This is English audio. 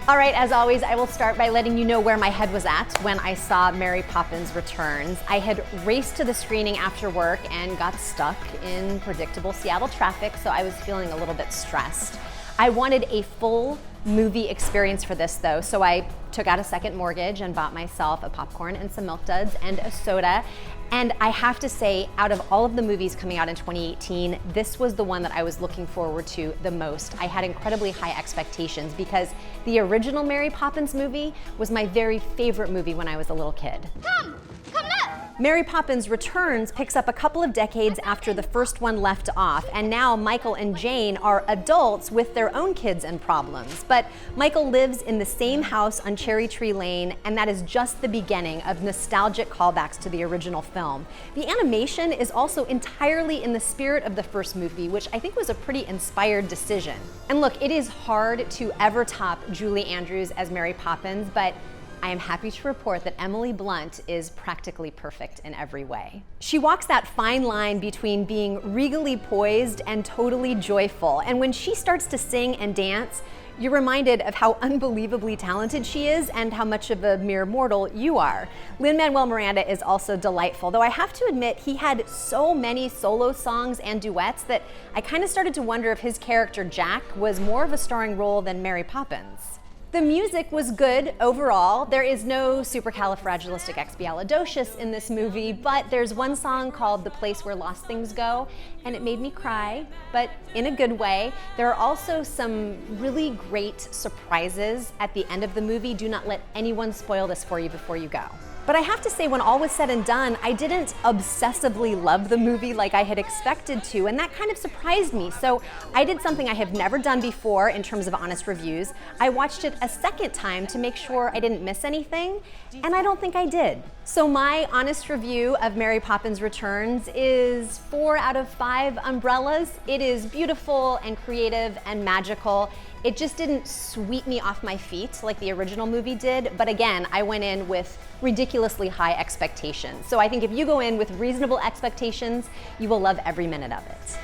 All right, as always, I will start by letting you know where my head was at when I saw Mary Poppins Returns. I had raced to the screening after work and got stuck in predictable Seattle traffic, so I was feeling a little bit stressed. I wanted a full movie experience for this though, so I took out a second mortgage and bought myself a popcorn and some Milk Duds and a soda. And I have to say, out of all of the movies coming out in 2018, this was the one that I was looking forward to the most. I had incredibly high expectations because the original Mary Poppins movie was my very favorite movie when I was a little kid. Come up! Mary Poppins Returns picks up a couple of decades after the first one left off, and now Michael and Jane are adults with their own kids and problems. But Michael lives in the same house on Cherry Tree Lane, and that is just the beginning of nostalgic callbacks to the original film. The animation is also entirely in the spirit of the first movie, which I think was a pretty inspired decision. And look, it is hard to ever top Julie Andrews as Mary Poppins, but I am happy to report that Emily Blunt is practically perfect in every way. She walks that fine line between being regally poised and totally joyful. And when she starts to sing and dance, you're reminded of how unbelievably talented she is and how much of a mere mortal you are. Lin-Manuel Miranda is also delightful, though I have to admit he had so many solo songs and duets that I kind of started to wonder if his character Jack was more of a starring role than Mary Poppins. The music was good overall. There is no supercalifragilisticexpialidocious in this movie, but there's one song called The Place Where Lost Things Go, and it made me cry, but in a good way. There are also some really great surprises at the end of the movie. Do not let anyone spoil this for you before you go. But I have to say, when all was said and done, I didn't obsessively love the movie like I had expected to, and that kind of surprised me. So I did something I have never done before in terms of honest reviews. I watched it a second time to make sure I didn't miss anything, and I don't think I did. So my honest review of Mary Poppins Returns is 4 out of 5 umbrellas. It is beautiful and creative and magical. It just didn't sweep me off my feet like the original movie did, but again, I went in with ridiculously high expectations. So I think if you go in with reasonable expectations, you will love every minute of it.